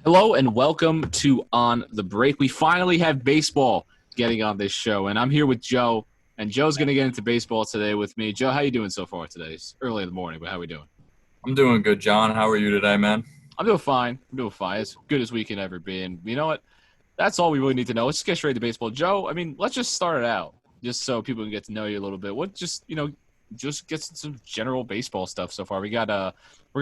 Hello and welcome to On the Break. We finally have baseball getting on this show, and I'm here with Joe, and Joe's going to get into baseball today with me. Joe, how you doing so far today? It's early in the morning, but how we doing? I'm doing good, John. How are you today, man? I'm doing fine. As good as we can ever be. And you know what? That's all we really need to know. Let's get straight to baseball. Joe, let's just start it out, just so people can get to know you a little bit. Just get some general baseball stuff so far. We're gonna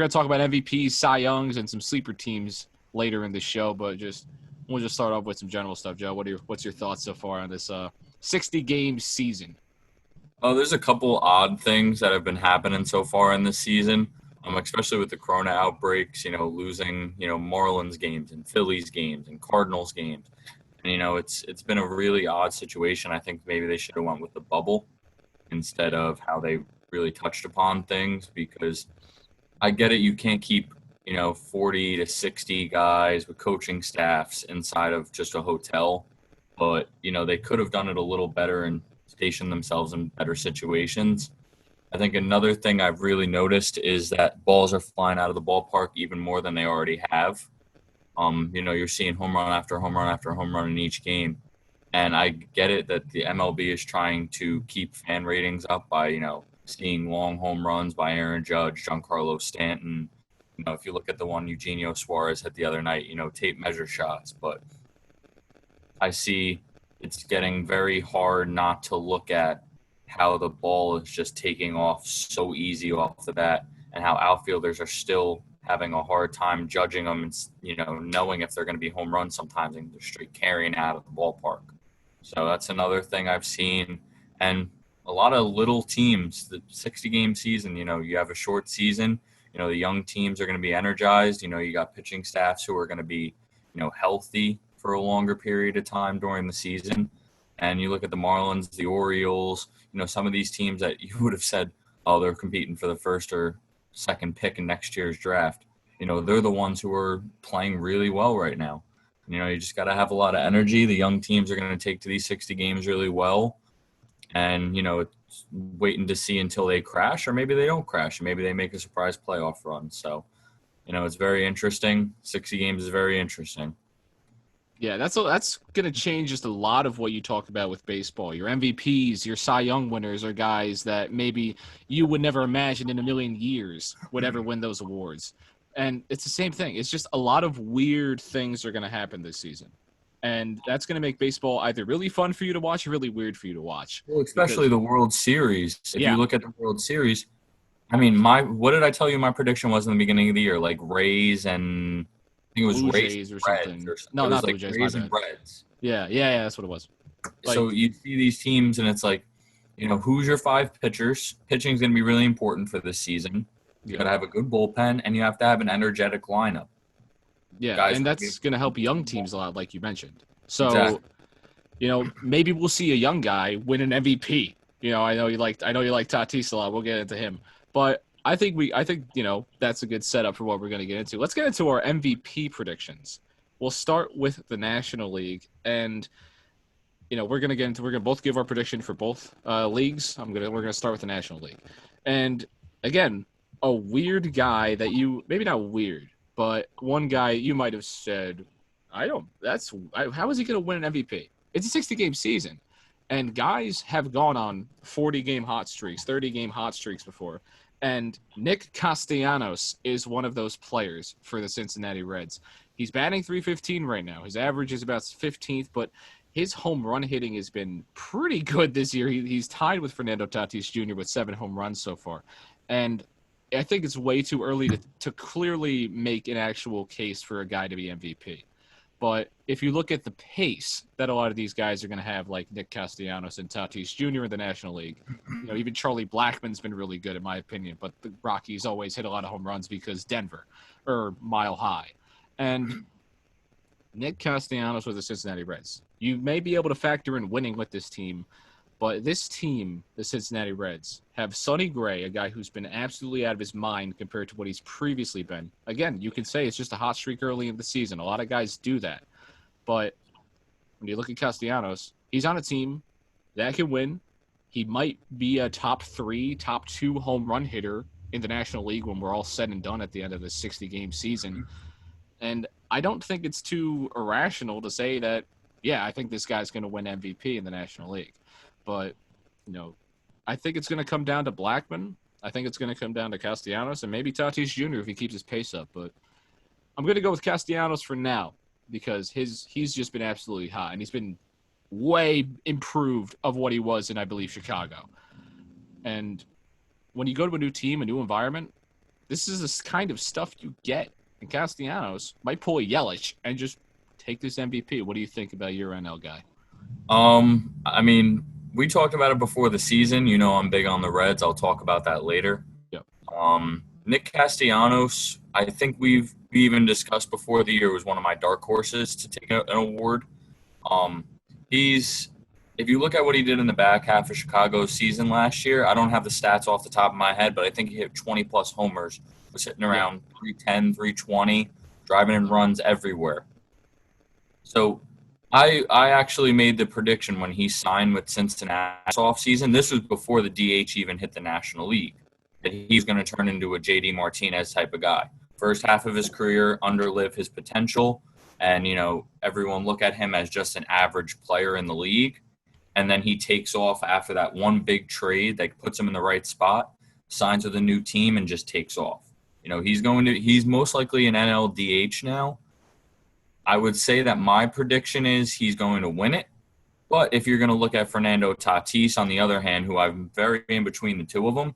talk about MVPs, Cy Youngs, and some sleeper teams later in the show, but we'll just start off with some general stuff. Joe, what's your thoughts so far on this 60-game season? Oh, there's a couple odd things that have been happening so far in this season, especially with the Corona outbreaks, losing, Marlins games and Phillies games and Cardinals games. And, it's been a really odd situation. I think maybe they should have went with the bubble instead of how they really touched upon things, because I get it. You can't keep 40 to 60 guys with coaching staffs inside of just a hotel. But, they could have done it a little better and stationed themselves in better situations. I think another thing I've really noticed is that balls are flying out of the ballpark even more than they already have. You're seeing home run after home run after home run in each game. And I get it that the MLB is trying to keep fan ratings up by, seeing long home runs by Aaron Judge, Giancarlo Stanton. If you look at the one Eugenio Suarez hit the other night, tape measure shots. But I see it's getting very hard not to look at how the ball is just taking off so easy off the bat, and how outfielders are still having a hard time judging them and, knowing if they're going to be home runs sometimes, and they're straight carrying out of the ballpark. So that's another thing I've seen. And a lot of little teams, the 60-game season, you have a short season. The young teams are going to be energized. You got pitching staffs who are going to be, healthy for a longer period of time during the season. And you look at the Marlins, the Orioles, some of these teams that you would have said, oh, they're competing for the first or second pick in next year's draft. They're the ones who are playing really well right now. You just got to have a lot of energy. The young teams are going to take to these 60 games really well. And, it's waiting to see until they crash, or maybe they don't crash, and maybe they make a surprise playoff run. So, it's very interesting. 60 games is very interesting. Yeah, that's going to change just a lot of what you talk about with baseball. Your MVPs, your Cy Young winners are guys that maybe you would never imagine in a million years would ever win those awards. And it's the same thing. It's just a lot of weird things are going to happen this season. And that's going to make baseball either really fun for you to watch or really weird for you to watch. Well, especially the World Series. If Yeah. you look at the World Series, what did I tell you my prediction was in the beginning of the year? Like Rays and I think it was Blue Rays Jays or Reds something. or something. No, It was not like Blue Jays. Rays My and bad. Reds. Yeah, that's what it was. So you see these teams, and it's like, who's your five pitchers? Pitching is going to be really important for this season. You got to have a good bullpen, and you have to have an energetic lineup. Yeah, Guys, and that's going to help young teams a lot, like you mentioned. So, exactly. Maybe we'll see a young guy win an MVP. I know you like Tatis a lot. We'll get into him, but I think that's a good setup for what we're going to get into. Let's get into our MVP predictions. We'll start with the National League, and we're going to both give our prediction for both leagues. We're going to start with the National League, and again, a weird guy that maybe not weird, but one guy you might have said, how is he going to win an MVP? It's a 60-game season, and guys have gone on 40-game hot streaks, 30-game hot streaks before, and Nick Castellanos is one of those players for the Cincinnati Reds. He's batting .315 right now. His average is about 15th, but his home run hitting has been pretty good this year. He's tied with Fernando Tatis Jr. with 7 home runs so far, and I think it's way too early to clearly make an actual case for a guy to be MVP. But if you look at the pace that a lot of these guys are going to have, like Nick Castellanos and Tatis Jr. in the National League, even Charlie Blackmon's been really good in my opinion, but the Rockies always hit a lot of home runs because Denver or Mile High. And Nick Castellanos with the Cincinnati Reds. You may be able to factor in winning with this team, but this team, the Cincinnati Reds, have Sonny Gray, a guy who's been absolutely out of his mind compared to what he's previously been. Again, you can say it's just a hot streak early in the season. A lot of guys do that. But when you look at Castellanos, he's on a team that can win. He might be a top 3, top 2 home run hitter in the National League when we're all said and done at the end of the 60-game season. And I don't think it's too irrational to say that, yeah, I think this guy's going to win MVP in the National League. But, you know, I think it's going to come down to Blackman. I think it's going to come down to Castellanos and maybe Tatis Jr. if he keeps his pace up. But I'm going to go with Castellanos for now because he's just been absolutely hot, and he's been way improved of what he was in, I believe, Chicago. And when you go to a new team, a new environment, this is the kind of stuff you get. And Castellanos might pull a Yelich and just take this MVP. What do you think about your NL guy? I mean, we talked about it before the season. You know, I'm big on the Reds. I'll talk about that later. Yep. Nick Castellanos, I think we even discussed before the year, was one of my dark horses to take an award. If you look at what he did in the back half of Chicago's season last year, I don't have the stats off the top of my head, but I think he hit 20-plus homers, was hitting around 310, 320, driving in runs everywhere. So I actually made the prediction when he signed with Cincinnati this offseason. This was before the DH even hit the National League, that he's going to turn into a JD Martinez type of guy. First half of his career, underlive his potential, and, you know, everyone look at him as just an average player in the league. And then he takes off after that one big trade that puts him in the right spot, signs with a new team, and just takes off. You know, he's most likely an NL DH now. I would say that my prediction is he's going to win it. But if you're going to look at Fernando Tatis, on the other hand, who I'm very in between the two of them,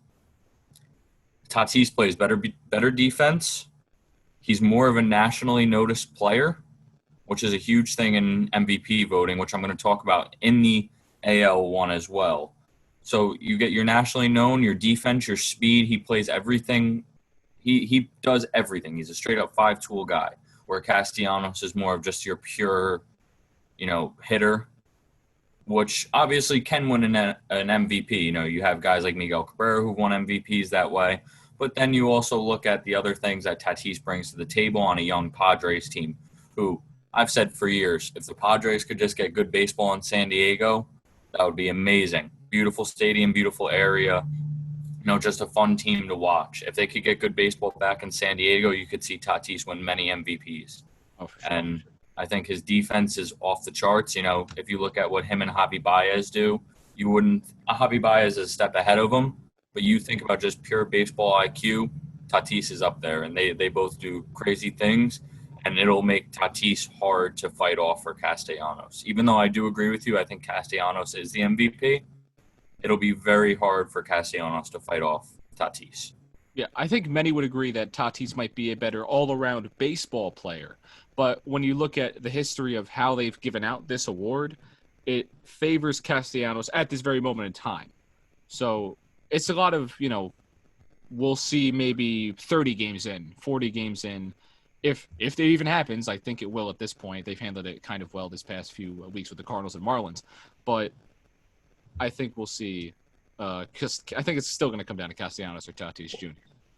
Tatis plays better defense. He's more of a nationally noticed player, which is a huge thing in MVP voting, which I'm going to talk about in the AL one as well. So you get your nationally known, your defense, your speed. He plays everything. He does everything. He's a straight-up five-tool guy, where Castellanos is more of just your pure, you know, hitter, which obviously can win an MVP. You know, you have guys like Miguel Cabrera who won MVPs that way. But then you also look at the other things that Tatis brings to the table on a young Padres team, who I've said for years, if the Padres could just get good baseball in San Diego, that would be amazing. Beautiful stadium, beautiful area, you know, just a fun team to watch. If they could get good baseball back in San Diego, you could see Tatis win many MVPs. Oh, for sure. And I think his defense is off the charts. You know, if you look at what him and Javi Baez do, you wouldn't – Javi Baez is a step ahead of him, but you think about just pure baseball IQ, Tatis is up there, and they both do crazy things. And it'll make Tatis hard to fight off for Castellanos. Even though I do agree with you, I think Castellanos is the MVP. It'll be very hard for Castellanos to fight off Tatis. Yeah, I think many would agree that Tatis might be a better all-around baseball player. But when you look at the history of how they've given out this award, it favors Castellanos at this very moment in time. So it's a lot of, you know, we'll see maybe 30 games in, 40 games in. If it even happens, I think it will at this point. They've handled it kind of well this past few weeks with the Cardinals and Marlins. But I think we'll see, because I think it's still going to come down to Castellanos or Tatis Jr.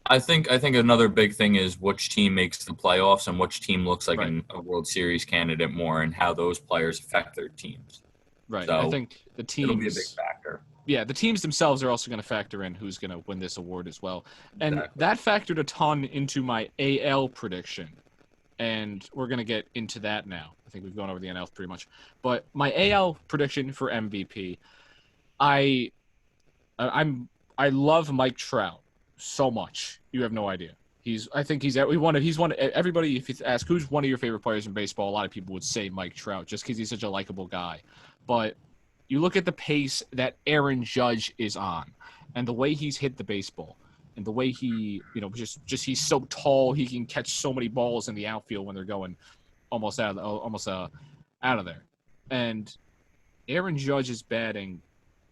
I think another big thing is which team makes the playoffs and which team looks like Right. a World Series candidate more, and how those players affect their teams. Right. So I think the teams. It'll be a big factor. Yeah, the teams themselves are also going to factor in who's going to win this award as well. And Exactly. that factored a ton into my AL prediction. And we're going to get into that now. I think we've gone over the NL pretty much. But my AL prediction for MVP, I love Mike Trout so much. You have no idea. Everybody, if you ask who's one of your favorite players in baseball, a lot of people would say Mike Trout just because he's such a likable guy. But you look at the pace that Aaron Judge is on and the way he's hit the baseball and the way he, you know, just he's so tall, he can catch so many balls in the outfield when they're going almost out of there. And Aaron Judge is batting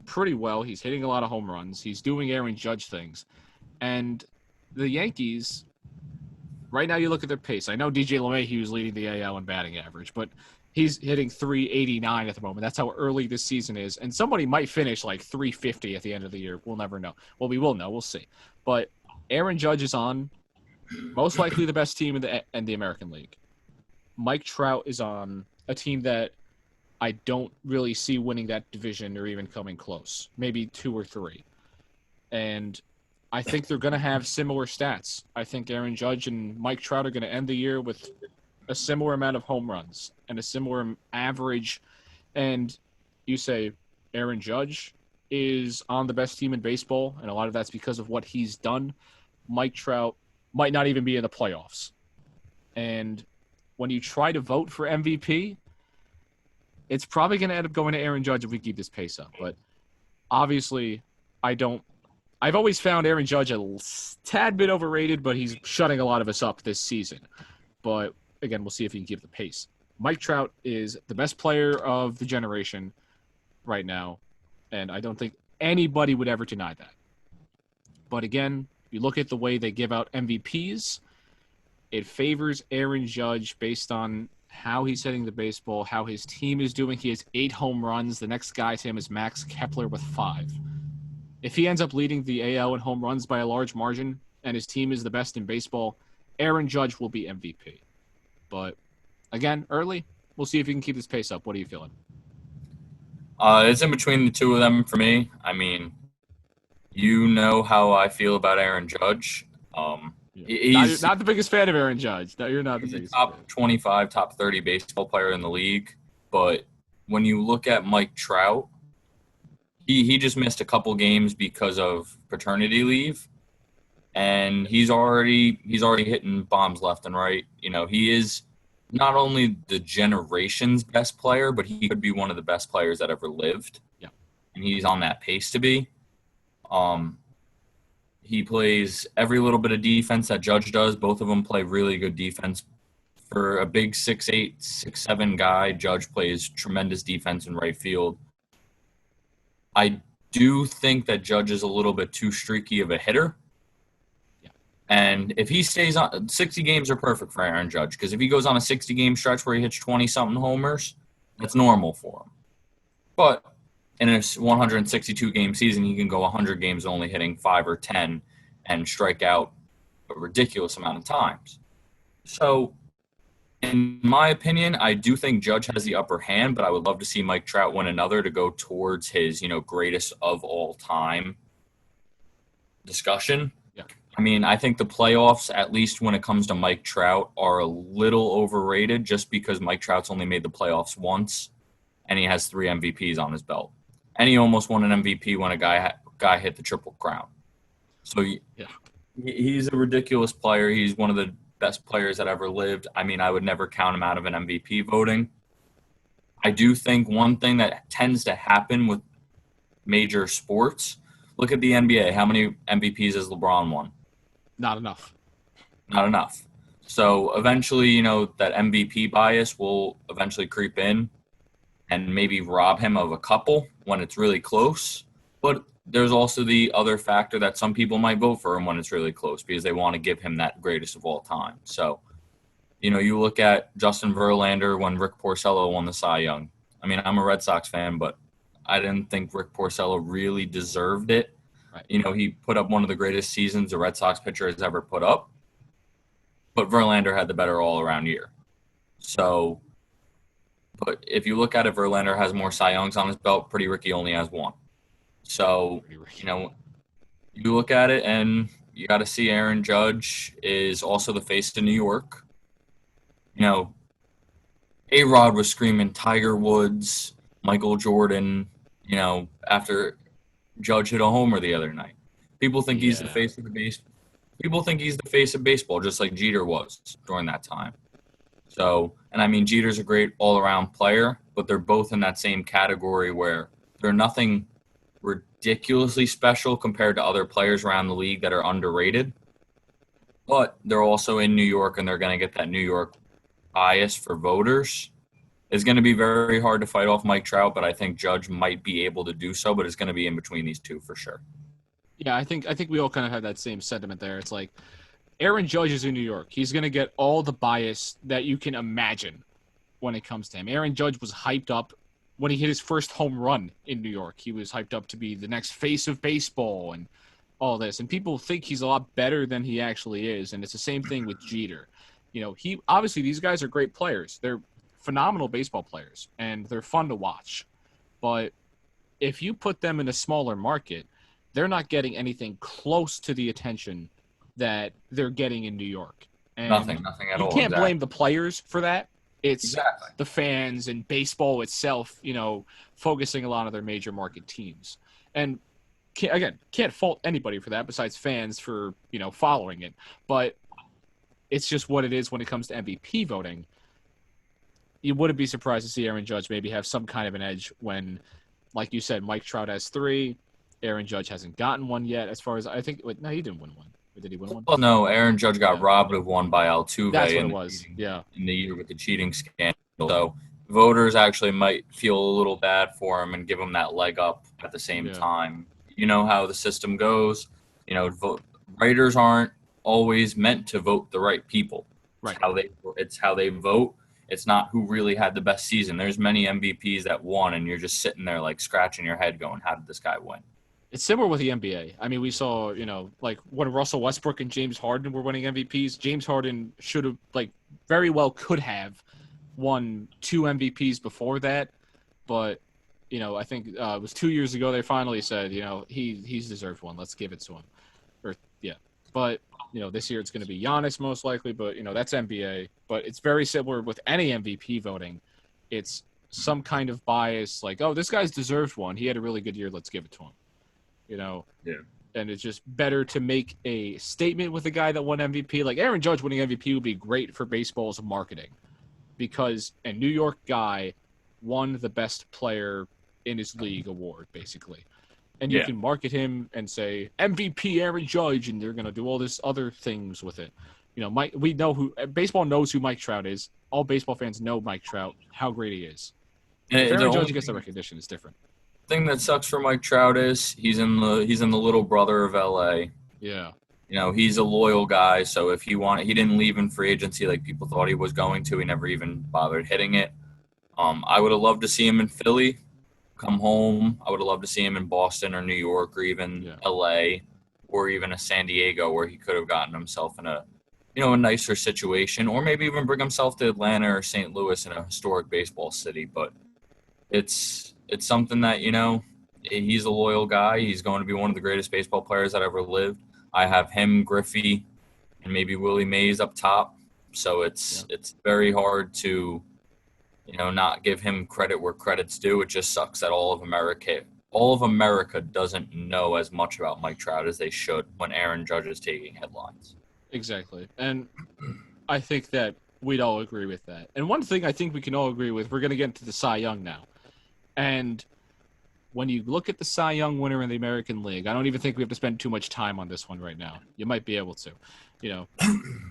pretty well. He's hitting a lot of home runs. He's doing Aaron Judge things. And the Yankees, right now you look at their pace. I know DJ LeMahieu is leading the AL in batting average, but he's hitting 389 at the moment. That's how early this season is. And somebody might finish like 350 at the end of the year. We'll never know. Well, we will know. We'll see. But Aaron Judge is on most likely the best team in the American League. Mike Trout is on a team that I don't really see winning that division or even coming close. Maybe 2 or 3. And I think they're going to have similar stats. I think Aaron Judge and Mike Trout are going to end the year with a similar amount of home runs and a similar average, and you say Aaron Judge is on the best team in baseball, and a lot of that's because of what he's done, Mike Trout might not even be in the playoffs. And when you try to vote for MVP, it's probably going to end up going to Aaron Judge if we keep this pace up. But obviously, I've always found Aaron Judge a tad bit overrated, but he's shutting a lot of us up this season. But again, we'll see if he can keep the pace. Mike Trout is the best player of the generation right now, and I don't think anybody would ever deny that. But again, you look at the way they give out MVPs, it favors Aaron Judge based on how he's hitting the baseball, how his team is doing. He has 8 home runs. The next guy to him is Max Kepler with 5. If he ends up leading the AL in home runs by a large margin and his team is the best in baseball, Aaron Judge will be MVP. But again, early, we'll see if he can keep this pace up. What are you feeling? It's in between the two of them for me. I mean, you know how I feel about Aaron Judge. He's not the biggest fan of Aaron Judge. No, you're not the he's a biggest top fan. 25, top 30 baseball player in the league. But when you look at Mike Trout, he just missed a couple games because of paternity leave, and he's already hitting bombs left and right. You know, he is not only the generation's best player, but he could be one of the best players that ever lived. Yeah. And he's on that pace to be. He plays every little bit of defense that Judge does. Both of them play really good defense. For a big 6'8", 6'7" guy, Judge plays tremendous defense in right field. I do think that Judge is a little bit too streaky of a hitter. Yeah. And if he stays on, 60 games are perfect for Aaron Judge, because if he goes on a 60-game stretch where he hits 20-something homers, that's normal for him. But in a 162-game season, he can go 100 games only hitting 5 or 10 and strike out a ridiculous amount of times. So, in my opinion, I do think Judge has the upper hand, but I would love to see Mike Trout win another to go towards his, greatest of all time discussion. Yeah. I mean, I think the playoffs, at least when it comes to Mike Trout, are a little overrated just because Mike Trout's only made the playoffs once, and he has 3 MVPs on his belt. And he almost won an MVP when a guy hit the Triple Crown. So he's a ridiculous player. He's one of the best players that ever lived. I mean, I would never count him out of an MVP voting. I do think one thing that tends to happen with major sports, look at the NBA. How many MVPs has LeBron won? Not enough. Not enough. So eventually, that MVP bias will eventually creep in and maybe rob him of a couple when it's really close. But there's also the other factor that some people might vote for him when it's really close because they want to give him that greatest of all time. So, you look at Justin Verlander when Rick Porcello won the Cy Young. I mean, I'm a Red Sox fan, but I didn't think Rick Porcello really deserved it. Right. He put up one of the greatest seasons a Red Sox pitcher has ever put up. But Verlander had the better all-around year. So, but if you look at it, Verlander has more Cy Youngs on his belt. Pretty Ricky only has 1. So, you look at it and you got to see Aaron Judge is also the face of New York. A-Rod was screaming Tiger Woods, Michael Jordan, after Judge hit a homer the other night. People think he's the face of the base. People think he's the face of baseball, just like Jeter was during that time. So, and I mean, Jeter's a great all-around player, but they're both in that same category where they're nothing ridiculously special compared to other players around the league that are underrated. But they're also in New York, and they're going to get that New York bias for voters. It's going to be very hard to fight off Mike Trout, but I think Judge might be able to do so, but it's going to be in between these two for sure. Yeah, I think we all kind of have that same sentiment there. It's like Aaron Judge is in New York. He's going to get all the bias that you can imagine when it comes to him. Aaron Judge was hyped up when he hit his first home run in New York. He was hyped up to be the next face of baseball and all this. And people think he's a lot better than he actually is. And it's the same thing with Jeter. He obviously these guys are great players. They're phenomenal baseball players, and they're fun to watch. But if you put them in a smaller market, they're not getting anything close to the attention that they're getting in New York. And Nothing at you all. can't Exactly. blame the players for that. It's Exactly. the fans and baseball itself, focusing a lot on their major market teams. And can't fault anybody for that besides fans for, following it. But it's just what it is when it comes to MVP voting. You wouldn't be surprised to see Aaron Judge maybe have some kind of an edge when, like you said, Mike Trout has 3. Aaron Judge hasn't gotten one yet. As far as I think, no, he didn't win one. Or did he win one? Well, no, Aaron Judge got Yeah. robbed of one by That's Altuve what it was. Yeah. in the year with the cheating scandal. So voters actually might feel a little bad for him and give him that leg up at the same Yeah. time. You know how the system goes. Writers aren't always meant to vote the right people. Right. It's how they vote. It's not who really had the best season. There's many MVPs that won, and you're just sitting there like scratching your head going, how did this guy win? It's similar with the NBA. I mean, we saw, like when Russell Westbrook and James Harden were winning MVPs, James Harden should have, very well could have won 2 MVPs before that. But, I think it was 2 years ago they finally said, he's deserved one. Let's give it to him. But, this year it's going to be Giannis most likely, but, that's NBA. But it's very similar with any MVP voting. It's some kind of bias like, oh, this guy's deserved one. He had a really good year. Let's give it to him. Yeah. And it's just better to make a statement with a guy that won MVP. Like Aaron Judge winning MVP would be great for baseball's marketing because a New York guy won the best player in his league award, basically. And you can market him and say MVP Aaron Judge, and they're going to do all this other things with it. We know baseball knows who Mike Trout is. All baseball fans know Mike Trout, how great he is. If Aaron Judge gets the recognition, it's different. Thing that sucks for Mike Trout is he's in the little brother of LA. Yeah. He's a loyal guy, so if he didn't leave in free agency like people thought he was going to. He never even bothered hitting it. I would have loved to see him in Philly, come home. I would have loved to see him in Boston or New York or even LA or even a San Diego where he could have gotten himself in a nicer situation, or maybe even bring himself to Atlanta or St. Louis in a historic baseball city. But it's something that, he's a loyal guy. He's going to be one of the greatest baseball players that ever lived. I have him, Griffey, and maybe Willie Mays up top. So it's very hard to, not give him credit where credit's due. It just sucks that all of America doesn't know as much about Mike Trout as they should when Aaron Judge is taking headlines. Exactly. And I think that we'd all agree with that. And one thing I think we can all agree with, we're going to get into the Cy Young now. And when you look at the Cy Young winner in the American League, I don't even think we have to spend too much time on this one right now. You might be able to.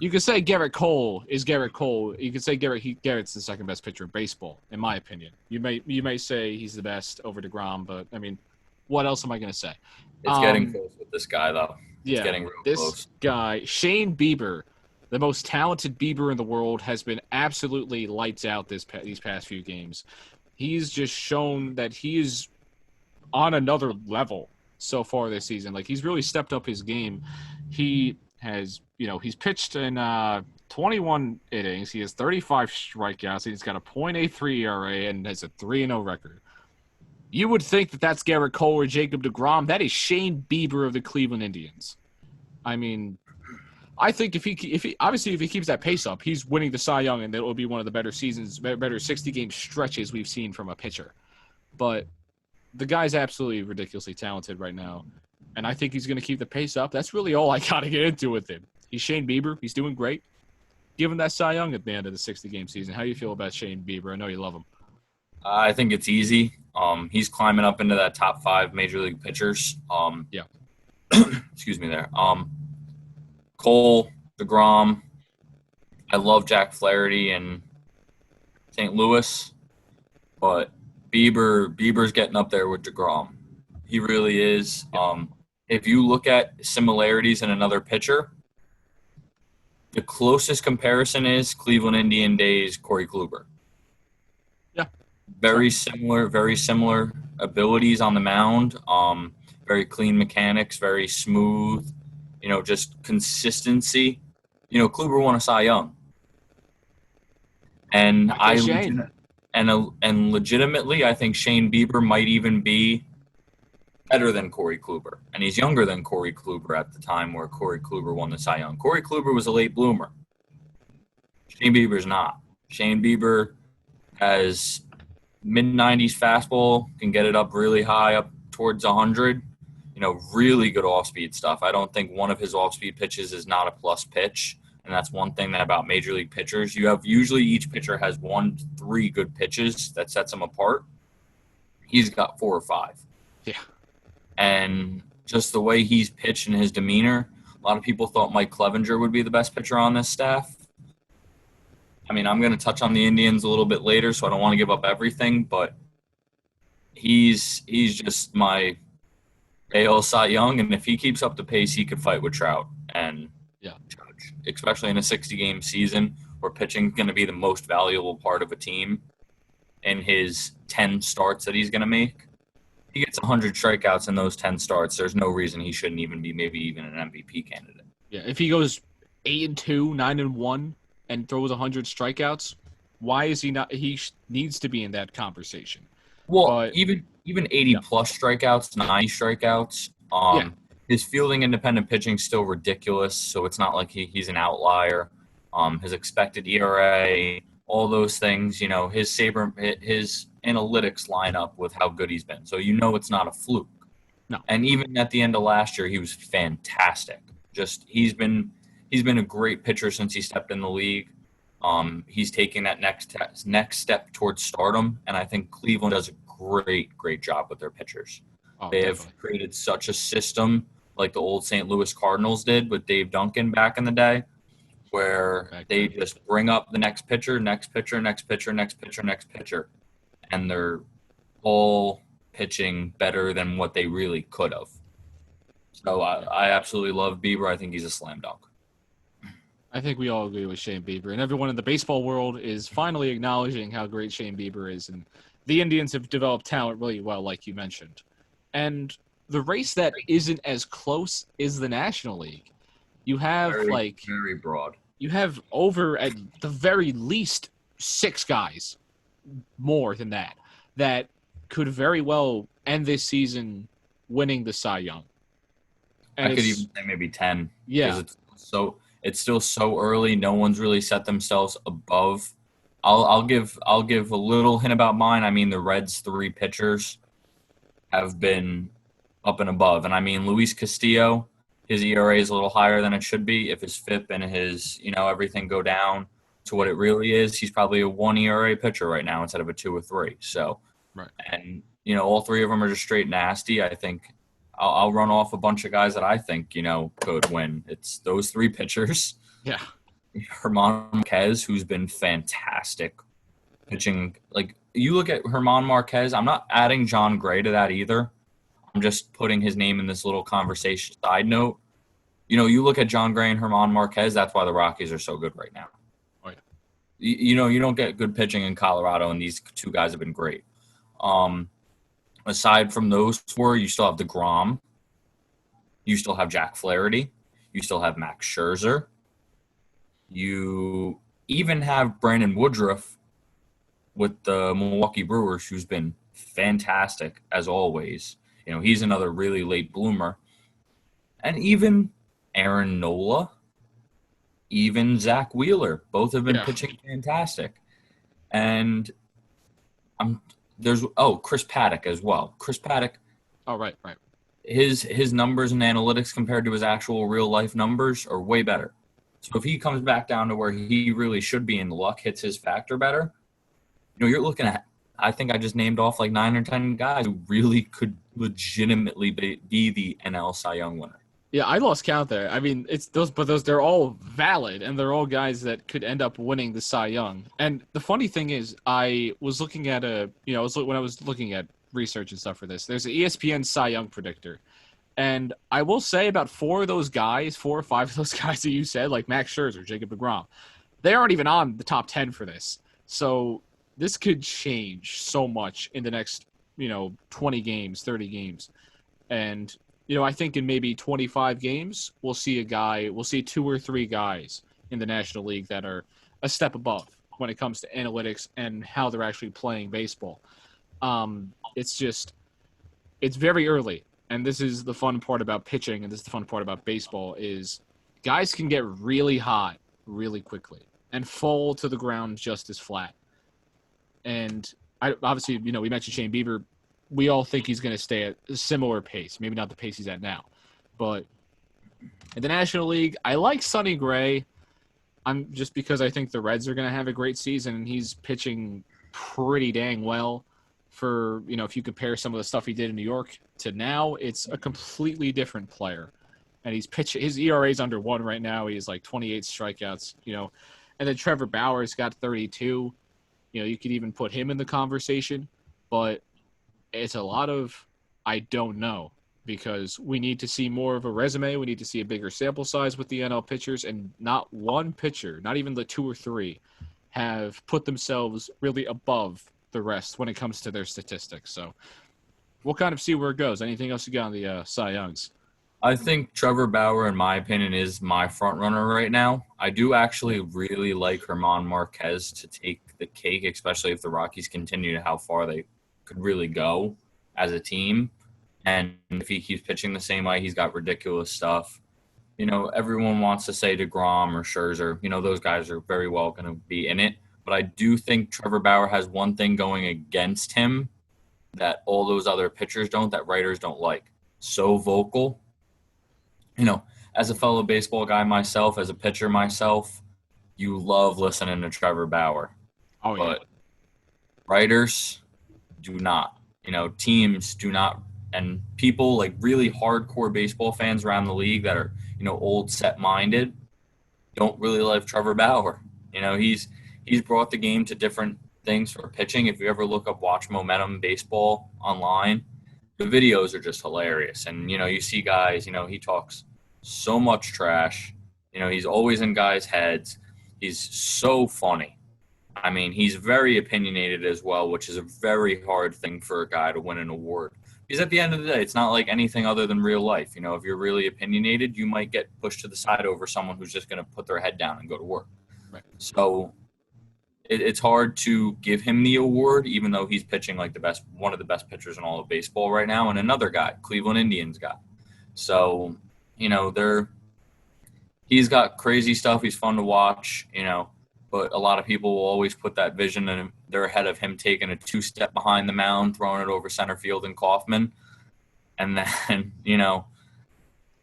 You could say Garrett Cole is Garrett Cole. You could say Garrett's the second best pitcher in baseball, in my opinion. You may say he's the best over DeGrom, but, I mean, what else am I going to say? It's getting close with this guy, though. It's getting real this close. Guy, Shane Bieber, the most talented Bieber in the world, has been absolutely lights out these past few games. He's just shown that he is on another level so far this season. Like, he's really stepped up his game. He has, he's pitched in 21 innings. He has 35 strikeouts. He's got a .83 ERA and has a 3-0 record. You would think that that's Garrett Cole or Jacob deGrom. That is Shane Bieber of the Cleveland Indians. I mean, I think if he keeps that pace up, he's winning the Cy Young, and it will be one of the better seasons, better 60-game stretches we've seen from a pitcher. But the guy's absolutely ridiculously talented right now, and I think he's going to keep the pace up. That's really all I got to get into with him. He's Shane Bieber. He's doing great. Give him that Cy Young at the end of the 60-game season. How do you feel about Shane Bieber? I know you love him. I think it's easy. He's climbing up into that top 5 major league pitchers. Excuse me there. Cole, DeGrom. I love Jack Flaherty in St. Louis, but Bieber's getting up there with DeGrom. He really is. If you look at similarities in another pitcher, the closest comparison is Cleveland Indian days Corey Kluber. Yeah. Very similar abilities on the mound. Very clean mechanics, very smooth, just consistency. Kluber won a Cy Young. And legitimately, I think Shane Bieber might even be better than Corey Kluber. And he's younger than Corey Kluber at the time where Corey Kluber won the Cy Young. Corey Kluber was a late bloomer. Shane Bieber's not. Shane Bieber has mid-90s fastball, can get it up really high, up towards 100. Really good off-speed stuff. I don't think one of his off-speed pitches is not a plus pitch, and that's one thing that about major league pitchers. You have usually each pitcher has 1-3 good pitches that sets them apart. He's got 4 or 5. Yeah. And just the way he's pitched and his demeanor, a lot of people thought Mike Clevenger would be the best pitcher on this staff. I mean, I'm going to touch on the Indians a little bit later, so I don't want to give up everything, but he's just my AL Cy Young, and if he keeps up the pace, he could fight with Trout and Judge, especially in a 60-game season where pitching is going to be the most valuable part of a team in his 10 starts that he's going to make. He gets 100 strikeouts in those 10 starts. There's no reason he shouldn't even be maybe even an MVP candidate. Yeah, if he goes 8-2, 9-1, and throws 100 strikeouts, why is he not? He needs to be in that conversation. Well, but, even 80-plus strikeouts, 90 strikeouts, his fielding independent pitching is still ridiculous, so it's not like he's an outlier. His expected ERA, all those things, his analytics line up with how good he's been. So it's not a fluke. No. And even at the end of last year, he was fantastic. Just he's been a great pitcher since he stepped in the league. He's taking that next step towards stardom, and I think Cleveland does a great job with their pitchers. They have created such a system like the old St. Louis Cardinals did with Dave Duncan back in the day, where they just bring up the next pitcher, and they're all pitching better than what they really could have. So I absolutely love Bieber. I think he's a slam dunk. I think we all agree with Shane Bieber, and everyone in the baseball world is finally acknowledging how great Shane Bieber is, and the Indians have developed talent really well, like you mentioned. And the race that isn't as close is the National League. You have very broad. You have over at the very least 6 guys, more than that could very well end this season winning the Cy Young. And I could even say maybe 10. Yeah. It's still so early. No one's really set themselves above. I'll give a little hint about mine. I mean, the Reds' 3 pitchers have been up and above. And I mean, Luis Castillo, his ERA is a little higher than it should be. If his FIP and his, everything go down to what it really is, he's probably a 1 ERA pitcher right now instead of a 2 or 3. So, right. And, all 3 of them are just straight nasty. I think I'll run off a bunch of guys that I think, could win. It's those 3 pitchers. Yeah. German Marquez, who's been fantastic pitching. Like, you look at German Marquez, I'm not adding John Gray to that either. I'm just putting his name in this little conversation side note. You look at John Gray and German Marquez, that's why the Rockies are so good right now. Oh, yeah. You don't get good pitching in Colorado, and these 2 guys have been great. Aside from those 4, you still have DeGrom. You still have Jack Flaherty. You still have Max Scherzer. You even have Brandon Woodruff with the Milwaukee Brewers, who's been fantastic as always. He's another really late bloomer. And even Aaron Nola, even Zach Wheeler, both have been pitching fantastic. And there's Chris Paddock as well. Chris Paddock. Oh, right. His numbers and analytics compared to his actual real life numbers are way better. So if he comes back down to where he really should be and luck hits his factor better, you're looking at, I think I just named off like 9 or 10 guys who really could legitimately be the NL Cy Young winner. Yeah, I lost count there. I mean, it's those, but they're all valid, and they're all guys that could end up winning the Cy Young. And the funny thing is, I was looking at when I was looking at research and stuff for this, there's an ESPN Cy Young predictor. And I will say about 4 or 5 of those guys that you said, like Max Scherzer, Jacob deGrom, they aren't even on the top 10 for this. So this could change so much in the next, 20 games, 30 games. And, I think in maybe 25 games, we'll see 2 or 3 guys in the National League that are a step above when it comes to analytics and how they're actually playing baseball. It's very early. And this is the fun part about pitching, and this is the fun part about baseball, is guys can get really hot really quickly. and fall to the ground just as flat. And obviously, we mentioned Shane Bieber. We all think he's going to stay at a similar pace, maybe not the pace he's at now. But in the National League, I like Sonny Gray. I'm just because I think the Reds are going to have a great season, and he's pitching pretty dang well. For if you compare some of the stuff he did in New York to now, it's a completely different player. And his ERA is under 1 right now. He has like 28 strikeouts. And then Trevor Bauer's got 32. You could even put him in the conversation, but it's a lot of I don't know, because we need to see more of a resume. We need to see a bigger sample size with the NL pitchers, and not one pitcher, not even the 2 or 3, have put themselves really above the rest when it comes to their statistics. So we'll kind of see where it goes. Anything else you got on the Cy Youngs? I think Trevor Bauer, in my opinion, is my front runner right now. I do actually really like German Marquez to take the cake, especially if the Rockies continue to how far they could really go as a team. And if he keeps pitching the same way, he's got ridiculous stuff. Everyone wants to say DeGrom or Scherzer. Those guys are very well going to be in it. But I do think Trevor Bauer has one thing going against him that all those other pitchers don't, that writers don't like. So vocal. As a fellow baseball guy myself, as a pitcher myself, you love listening to Trevor Bauer. Oh, yeah. But writers do not. Teams do not. And people, like really hardcore baseball fans around the league that are, old set-minded, don't really love Trevor Bauer. He's brought the game to different things for pitching. If you ever look up Watch Momentum Baseball online, the videos are just hilarious. And, you see guys, he talks so much trash. He's always in guys' heads. He's so funny. I mean, he's very opinionated as well, which is a very hard thing for a guy to win an award. Because at the end of the day, it's not like anything other than real life. If you're really opinionated, you might get pushed to the side over someone who's just going to put their head down and go to work. Right. So it's hard to give him the award, even though he's pitching like one of the best pitchers in all of baseball right now, and another guy, Cleveland Indians guy. So, he's got crazy stuff. He's fun to watch, but a lot of people will always put that vision in their head of him taking a 2-step behind the mound, throwing it over center field in Kauffman. And then,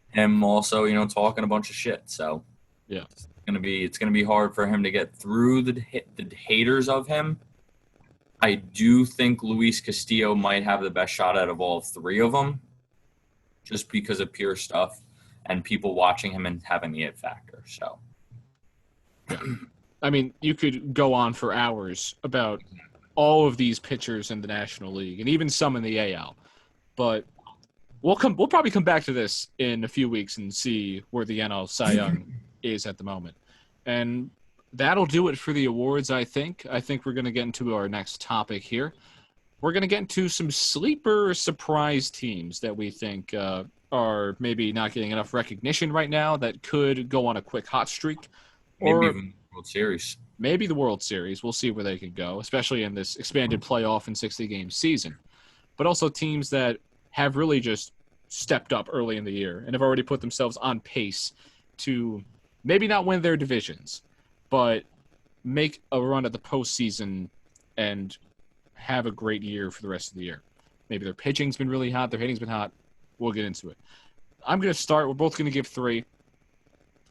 him also, talking a bunch of shit. So yeah, it's gonna be hard for him to get through the haters of him. I do think Luis Castillo might have the best shot out of all 3 of them, just because of pure stuff and people watching him and having the it factor. So, I mean, you could go on for hours about all of these pitchers in the National League and even some in the AL, but we'll probably come back to this in a few weeks and see where the NL Cy Young is at the moment. And that'll do it for the awards, I think. I think we're going to get into our next topic here. We're going to get into some sleeper surprise teams that we think are maybe not getting enough recognition right now that could go on a quick hot streak. Maybe even World Series. Maybe the World Series. We'll see where they could go, especially in this expanded playoff and 60-game season. But also teams that have really just stepped up early in the year and have already put themselves on pace to maybe not win their divisions, but make a run at the postseason and have a great year for the rest of the year. Maybe their pitching's been really hot, their hitting's been hot. We'll get into it. I'm going to start. We're both going to give 3.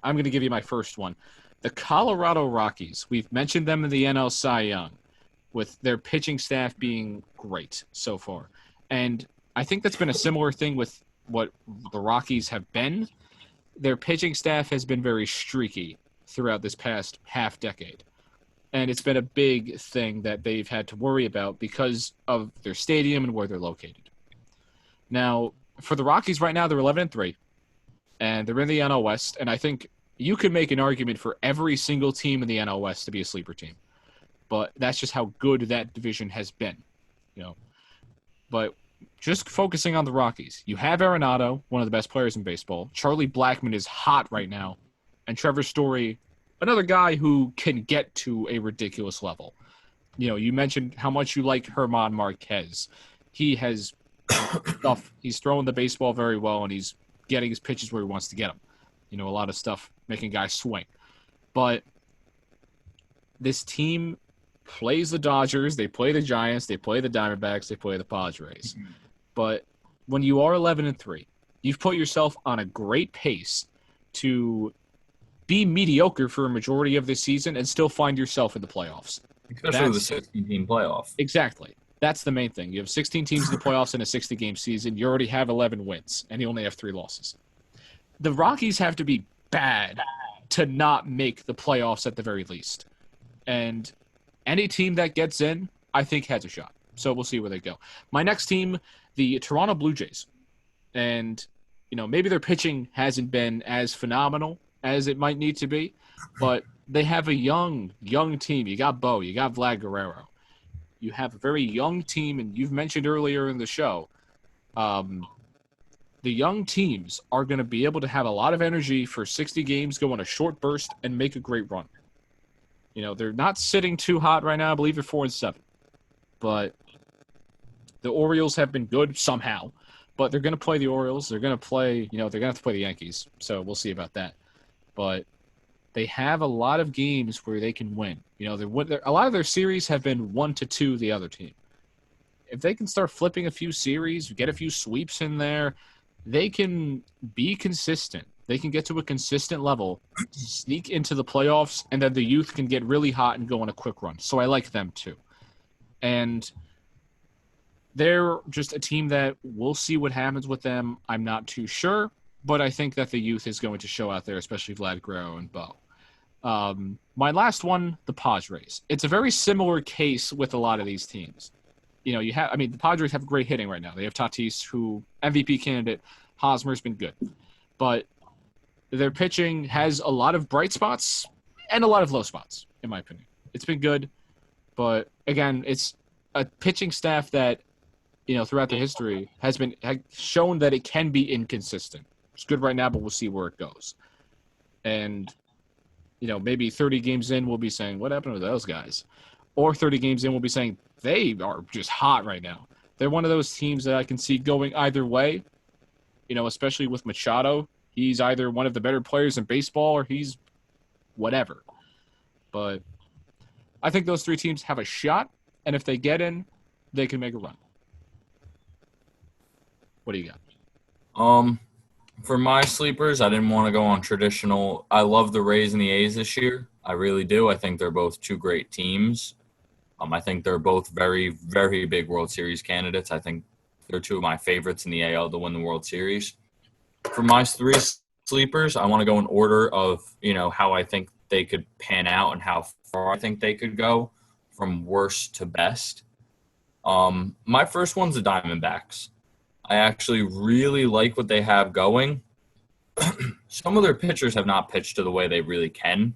I'm going to give you my first one. The Colorado Rockies. We've mentioned them in the NL Cy Young with their pitching staff being great so far. And I think that's been a similar thing with what the Rockies have been. Their pitching staff has been very streaky throughout this past half decade. And it's been a big thing that they've had to worry about because of their stadium and where they're located. Now, for the Rockies right now, they're 11-3, and they're in the NL West. And I think you could make an argument for every single team in the NL West to be a sleeper team. But that's just how good that division has been, But just focusing on the Rockies, you have Arenado, one of the best players in baseball. Charlie Blackmon is hot right now. And Trevor Story, another guy who can get to a ridiculous level. You mentioned how much you like German Marquez. He has stuff. He's throwing the baseball very well, and he's getting his pitches where he wants to get them. A lot of stuff making guys swing. But this team plays the Dodgers, they play the Giants, they play the Diamondbacks, they play the Padres. But when you are 11-3, you've put yourself on a great pace to be mediocre for a majority of the season and still find yourself in the playoffs. Especially with a 16-team playoff. Exactly. That's the main thing. You have 16 teams in the playoffs in a 60-game season. You already have 11 wins, and you only have 3 losses. The Rockies have to be bad to not make the playoffs at the very least. And any team that gets in, I think, has a shot. So we'll see where they go. My next team, the Toronto Blue Jays. And, maybe their pitching hasn't been as phenomenal as it might need to be, but they have a young team. You got Bo, you got Vlad Guerrero. You have a very young team, and you've mentioned earlier in the show, the young teams are going to be able to have a lot of energy for 60 games, go on a short burst, and make a great run. They're not sitting too hot right now. I believe they're 4-7. But the Orioles have been good somehow. But they're going to play the Orioles. They're going to play, they're going to have to play the Yankees. So we'll see about that. But they have a lot of games where they can win. A lot of their series have been 1-2 the other team. If they can start flipping a few series, get a few sweeps in there, they can be consistent. They can get to a consistent level, sneak into the playoffs, and then the youth can get really hot and go on a quick run. So I like them too. And they're just a team that we'll see what happens with them. I'm not too sure, but I think that the youth is going to show out there, especially Vlad Guerrero and Bo. My last one, the Padres. It's a very similar case with a lot of these teams. The Padres have great hitting right now. They have Tatis, who MVP candidate. Hosmer's been good. But their pitching has a lot of bright spots and a lot of low spots, in my opinion. It's been good, but again, it's a pitching staff that, throughout the history has shown that it can be inconsistent. It's good right now, but we'll see where it goes. And, maybe 30 games in, we'll be saying, what happened to those guys? Or 30 games in, we'll be saying, they are just hot right now. They're one of those teams that I can see going either way, especially with Machado. He's either one of the better players in baseball or he's whatever. But I think those 3 teams have a shot, and if they get in, they can make a run. What do you got? For my sleepers, I didn't want to go on traditional. I love the Rays and the A's this year. I really do. I think they're both 2 great teams. I think they're both very, very big World Series candidates. I think they're 2 of my favorites in the AL to win the World Series. For my 3 sleepers, I want to go in order of, how I think they could pan out and how far I think they could go from worst to best. My first one's the Diamondbacks. I actually really like what they have going. Some of their pitchers have not pitched to the way they really can.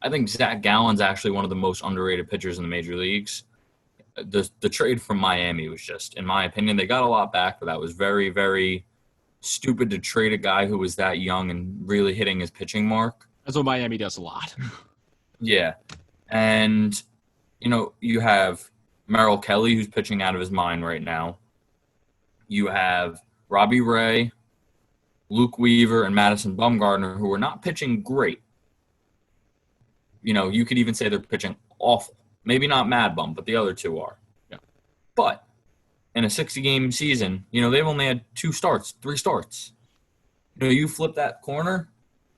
I think Zach Gallen's actually one of the most underrated pitchers in the major leagues. The trade from Miami was just, in my opinion, they got a lot back, but that was very, very stupid to trade a guy who was that young and really hitting his pitching mark. That's what Miami does a lot. Yeah. And, you have Merrill Kelly, who's pitching out of his mind right now. You have Robbie Ray, Luke Weaver, and Madison Bumgarner, who are not pitching great. You could even say they're pitching awful. Maybe not Mad Bum, but the other 2 are. Yeah. But in a 60-game season, they've only had 3 starts. You flip that corner,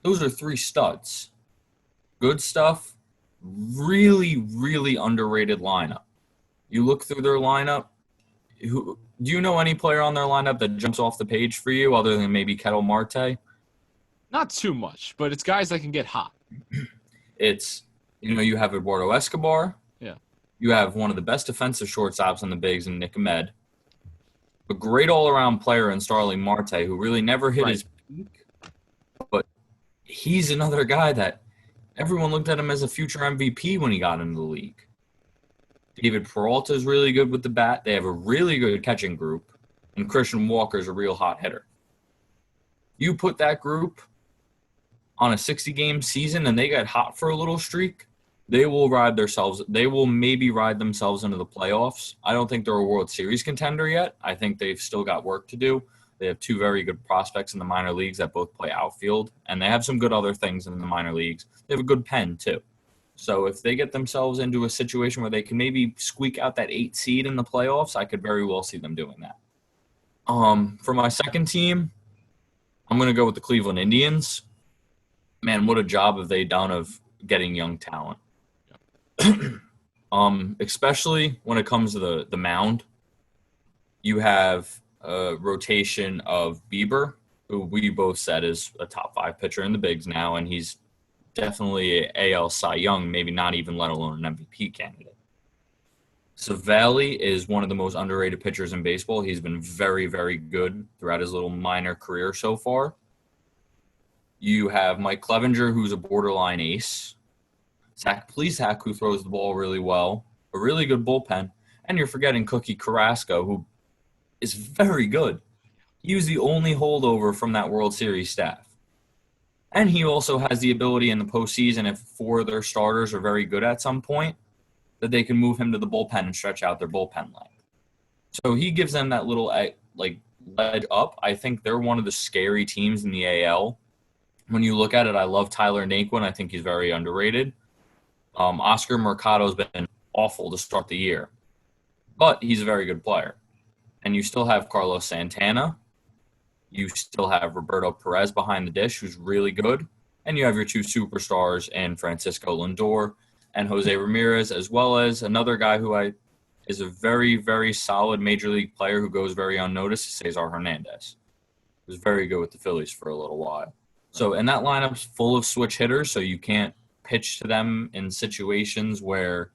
those are 3 studs. Good stuff. Really, really underrated lineup. You look through their lineup. Do you know any player on their lineup that jumps off the page for you other than maybe Ketel Marte? Not too much, but it's guys that can get hot. It's, you have Eduardo Escobar. Yeah. You have one of the best defensive shortstops on the bigs in Nick Ahmed. A great all-around player in Starling Marte, who really never hit his peak. But he's another guy that everyone looked at him as a future MVP when he got into the league. David Peralta is really good with the bat. They have a really good catching group. And Christian Walker's a real hot hitter. You put that group on a 60-game season and they get hot for a little streak, they will maybe ride themselves into the playoffs. I don't think they're a World Series contender yet. I think they've still got work to do. They have 2 very good prospects in the minor leagues that both play outfield, and they have some good other things in the minor leagues. They have a good pen, too. So if they get themselves into a situation where they can maybe squeak out that 8 seed in the playoffs, I could very well see them doing that. For my second team, I'm going to go with the Cleveland Indians. Man, what a job have they done of getting young talent. Especially when it comes to the mound. You have a rotation of Bieber, who we both said is a top 5 pitcher in the bigs now, and he's definitely a AL Cy Young, maybe not even let alone an MVP candidate. Savali is one of the most underrated pitchers in baseball. He's been very, very good throughout his little minor career so far. You have Mike Clevenger, who's a borderline ace. Zach Plesac, who throws the ball really well. A really good bullpen. And you're forgetting Cookie Carrasco, who is very good. He was the only holdover from that World Series staff. And he also has the ability in the postseason, if 4 of their starters are very good at some point, that they can move him to the bullpen and stretch out their bullpen length. So he gives them that little leg up. I think they're one of the scary teams in the AL. When you look at it, I love Tyler Naquin. I think he's very underrated. Oscar Mercado's been awful to start the year, but he's a very good player. And you still have Carlos Santana. You still have Roberto Perez behind the dish, who's really good. And you have your 2 superstars in Francisco Lindor and Jose Ramirez, as well as another guy who is a very, very solid major league player who goes very unnoticed, Cesar Hernandez. He was very good with the Phillies for a little while. So, and that lineup's full of switch hitters, so you can't pitch to them in situations where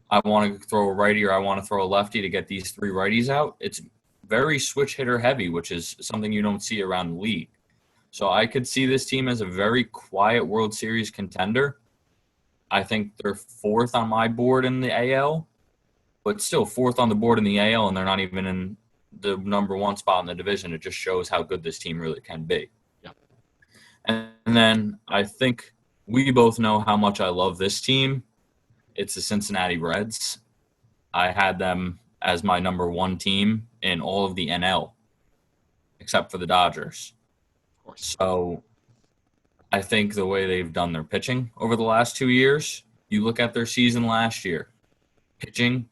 I want to throw a righty or I want to throw a lefty to get these 3 righties out. It's very switch hitter heavy, which is something you don't see around the league. So I could see this team as a very quiet World Series contender. I think they're 4th on my board in the AL, but still 4th on the board in the AL, and they're not even in the number 1 spot in the division. It just shows how good this team really can be. Yeah. And then I think we both know how much I love this team. It's the Cincinnati Reds. I had them as my number 1 team in all of the NL, except for the Dodgers. Of course. So I think the way they've done their pitching over the last 2 years, you look at their season last year, pitching,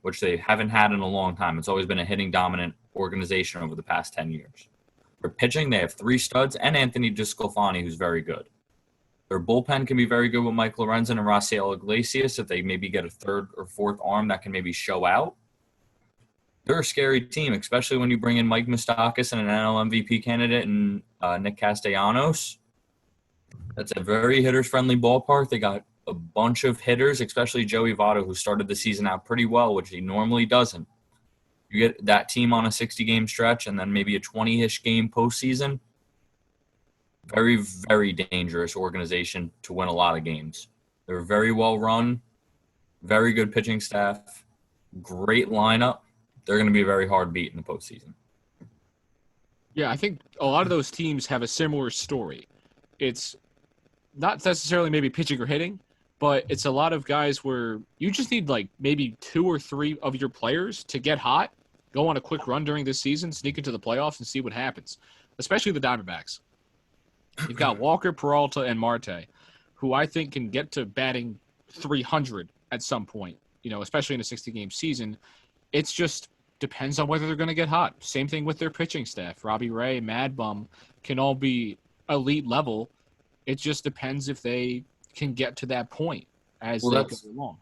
which they haven't had in a long time. It's always been a hitting dominant organization over the past 10 years. For pitching, they have 3 studs and Anthony DeSclafani, who's very good. Their bullpen can be very good with Mike Lorenzen and Raciel Iglesias if they maybe get a 3rd or 4th arm that can maybe show out. They're a scary team, especially when you bring in Mike Moustakas and an NL MVP candidate and Nick Castellanos. That's a very hitters-friendly ballpark. They got a bunch of hitters, especially Joey Votto, who started the season out pretty well, which he normally doesn't. You get that team on a 60-game stretch and then maybe a 20-ish game postseason. Very, very dangerous organization to win a lot of games. They're very well run, very good pitching staff, great lineup. They're going to be a very hard beat in the postseason. Yeah, I think a lot of those teams have a similar story. It's not necessarily maybe pitching or hitting, but it's a lot of guys where you just need like maybe 2 or 3 of your players to get hot, go on a quick run during this season, sneak into the playoffs, and see what happens, especially the Diamondbacks. You've got Walker, Peralta, and Marte, who I think can get to batting 300 at some point, especially in a 60-game season. It's just depends on whether they're going to get hot. Same thing with their pitching staff. Robbie Ray, Mad Bum can all be elite level. It just depends if they can get to that point as they go along.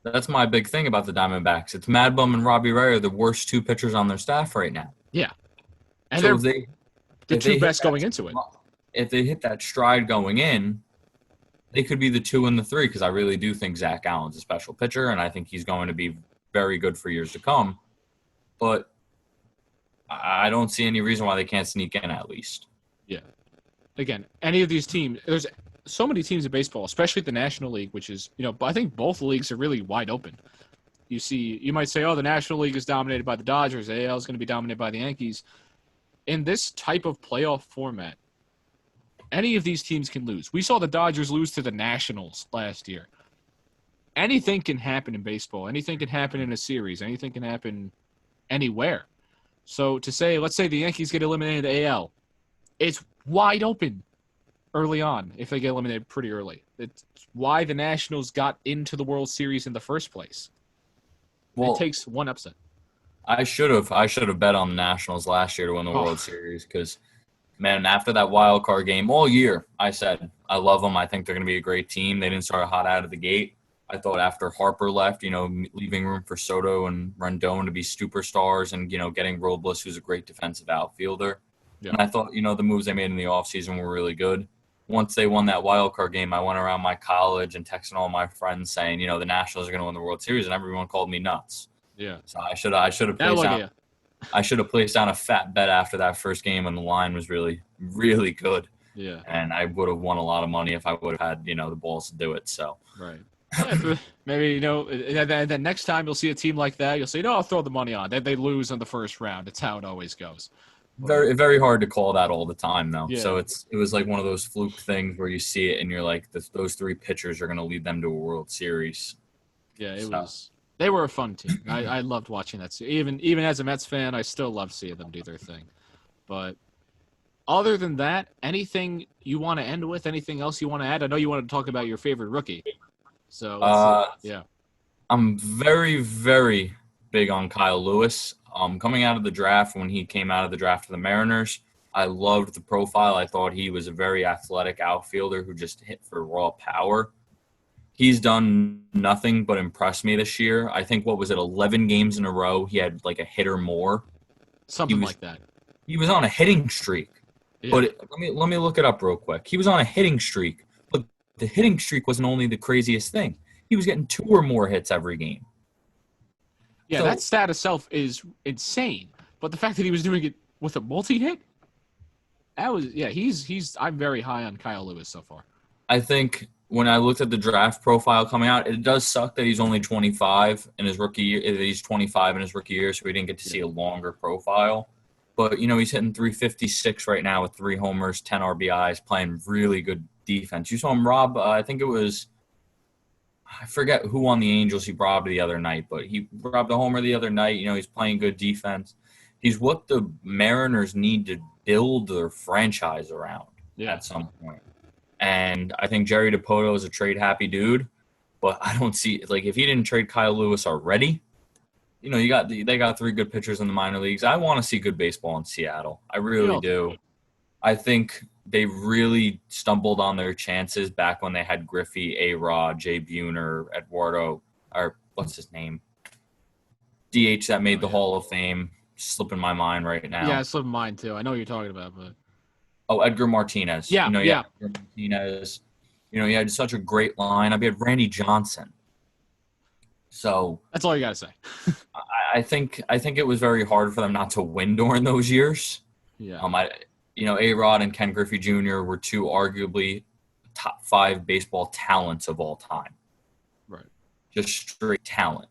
That's my big thing about the Diamondbacks. It's Mad Bum and Robbie Ray are the worst 2 pitchers on their staff right now. Yeah. And so they're the 2 best going into it. If they hit that stride going in, they could be the 2 and the 3 because I really do think Zach Allen's a special pitcher, and I think he's going to be very good for years to come. But I don't see any reason why they can't sneak in at least. Yeah. Again, any of these teams, there's so many teams in baseball, especially the National League, which is, I think both leagues are really wide open. You might say, the National League is dominated by the Dodgers. The AL is going to be dominated by the Yankees. In this type of playoff format, any of these teams can lose. We saw the Dodgers lose to the Nationals last year. Anything can happen in baseball. Anything can happen in a series. Anything can happen anywhere. So to say, let's say the Yankees get eliminated in the AL, it's wide open early on if they get eliminated pretty early. it's why the Nationals got into the World Series in the first place. Well, it takes one upset. I should have bet on the Nationals last year to win the World Series because, man, after that wild card game all year, I said I love them. I think they're going to be a great team. They didn't start hot out of the gate. I thought after Harper left, leaving room for Soto and Rendon to be superstars and, getting Robles, who's a great defensive outfielder. Yeah. And I thought, the moves they made in the offseason were really good. Once they won that wild card game, I went around my college and texted all my friends saying, the Nationals are going to win the World Series, and everyone called me nuts. Yeah. So I should have placed down a fat bet after that first game when the line was really, really good. Yeah. And I would have won a lot of money if I would have had, the balls to do it. So right. Maybe, and then next time you'll see a team like that, you'll say, no, I'll throw the money on. They lose in the first round. It's how it always goes. Very, very hard to call that all the time, though. Yeah. So it was like one of those fluke things where you see it and you're like, those three pitchers are going to lead them to a World Series. Yeah, they were a fun team. I loved watching that. Even as a Mets fan, I still love seeing them do their thing. But other than that, anything you want to end with? Anything else you want to add? I know you wanted to talk about your favorite rookie. So yeah. I'm very, very big on Kyle Lewis. Coming out of the draft, when he came out of the draft for the Mariners, I loved the profile. I thought he was a very athletic outfielder who just hit for raw power. He's done nothing but impress me this year. I think, 11 games in a row, he had like a hit or more. Something like that. He was on a hitting streak. Yeah. But let me look it up real quick. He was on a hitting streak, but the hitting streak wasn't only the craziest thing. He was getting 2 or more hits every game. Yeah, that stat itself is insane. But the fact that he was doing it with a multi-hit, I'm very high on Kyle Lewis so far. I think when I looked at the draft profile coming out, it does suck that he's only 25 in his rookie year. He's 25 in his rookie year, so we didn't get to see a longer profile. But, he's hitting 356 right now with 3 homers, 10 RBIs, playing really good defense. You saw him rob, I think it was, I forget who on the Angels he robbed the other night, but he robbed a homer the other night. He's playing good defense. He's what the Mariners need to build their franchise around at some point. And I think Jerry Dipoto is a trade-happy dude, but I don't see – if he didn't trade Kyle Lewis already, they got 3 good pitchers in the minor leagues. I want to see good baseball in Seattle. I really do. I think they really stumbled on their chances back when they had Griffey, A-Rod, Jay Buhner, Eduardo, or what's his name? DH that made the Hall of Fame. Slipping my mind right now. Yeah, it's slipping mine too. I know what you're talking about, but Edgar Martinez. Yeah. Edgar Martinez. He had such a great lineup. He had Randy Johnson. So that's all you gotta say. I think it was very hard for them not to win during those years. Yeah. A-Rod and Ken Griffey Jr. were 2 arguably top 5 baseball talents of all time. Right. Just straight talent.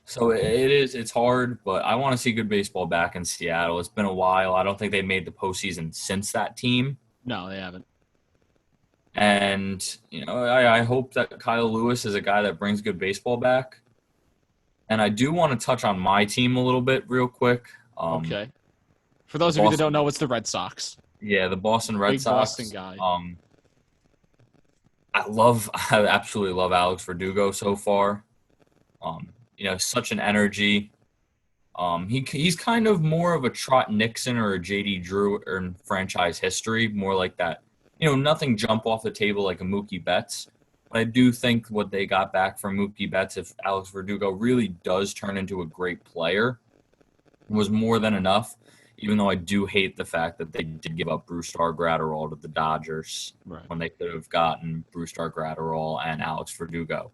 So it's hard, but I want to see good baseball back in Seattle. It's been a while. I don't think they've made the postseason since that team. No, they haven't. And, I hope that Kyle Lewis is a guy that brings good baseball back. And I do want to touch on my team a little bit real quick. Okay. For those of you that don't know, it's the Red Sox. Yeah, the Boston Red Sox. Boston guy. I absolutely love Alex Verdugo so far. Such an energy. He's kind of more of a Trot Nixon or a J.D. Drew in franchise history, more like that. Nothing jump off the table like a Mookie Betts. But I do think what they got back from Mookie Betts, if Alex Verdugo really does turn into a great player, was more than enough. Even though I do hate the fact that they did give up Brusdar Graterol to the Dodgers when they could have gotten Brusdar Graterol and Alex Verdugo.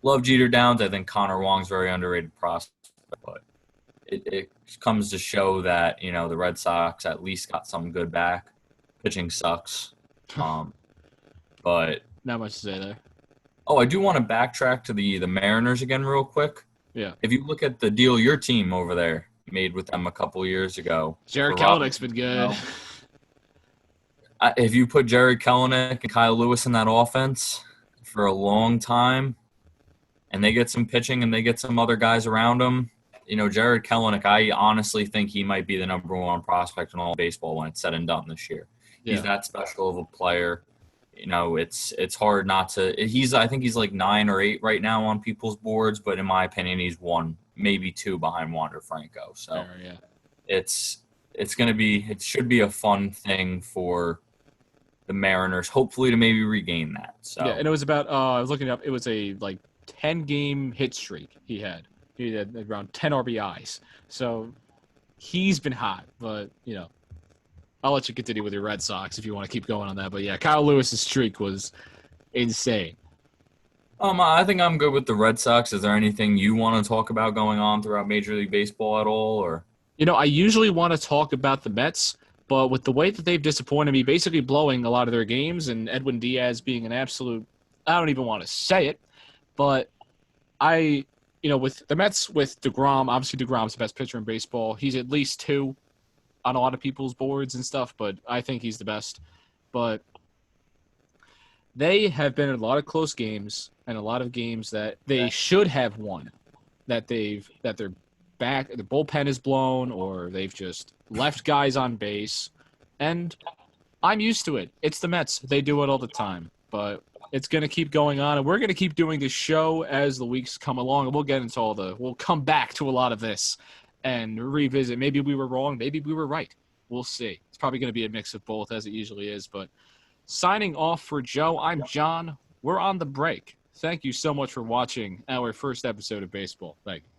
Love Jeter Downs. I think Connor Wong's very underrated prospect, but it comes to show that, the Red Sox at least got something good back. Pitching sucks. But not much to say there. Oh, I do want to backtrack to the Mariners again real quick. Yeah. If you look at the deal your team over there made with them a couple years ago. Jared Kelenick's been good. If you put Jared Kelenic and Kyle Lewis in that offense for a long time, and they get some pitching and they get some other guys around them, Jared Kelenic, I honestly think he might be the number 1 prospect in all baseball when it's said and done this year. Yeah. He's that special of a player. it's hard not to. I think he's like 9 or 8 right now on people's boards, but in my opinion, he's one, maybe two behind Wander Franco. So Fair, yeah. it should be a fun thing for the Mariners, hopefully to maybe regain that. So Yeah, and it was about I was looking it up. It was a 10-game hit streak he had. He had around 10 RBIs. So he's been hot, but I'll let you continue with your Red Sox if you want to keep going on that. But yeah, Kyle Lewis's streak was insane. I think I'm good with the Red Sox. Is there anything you want to talk about going on throughout Major League Baseball at all, or? I usually want to talk about the Mets, but with the way that they've disappointed me, basically blowing a lot of their games, and Edwin Diaz being an absolute, I don't even want to say it, but with the Mets, with DeGrom, obviously DeGrom's the best pitcher in baseball. He's at least 2 on a lot of people's boards and stuff, but I think he's the best. But they have been in a lot of close games and a lot of games that they should have won, that their bullpen is blown, or they've just left guys on base. And I'm used to it. It's the Mets. They do it all the time. But it's going to keep going on, and we're going to keep doing this show as the weeks come along, and we'll come back to a lot of this and revisit. Maybe we were wrong. Maybe we were right. We'll see. It's probably going to be a mix of both, as it usually is. But signing off for Joe, I'm John. We're on the break. Thank you so much for watching our first episode of baseball. Thank you.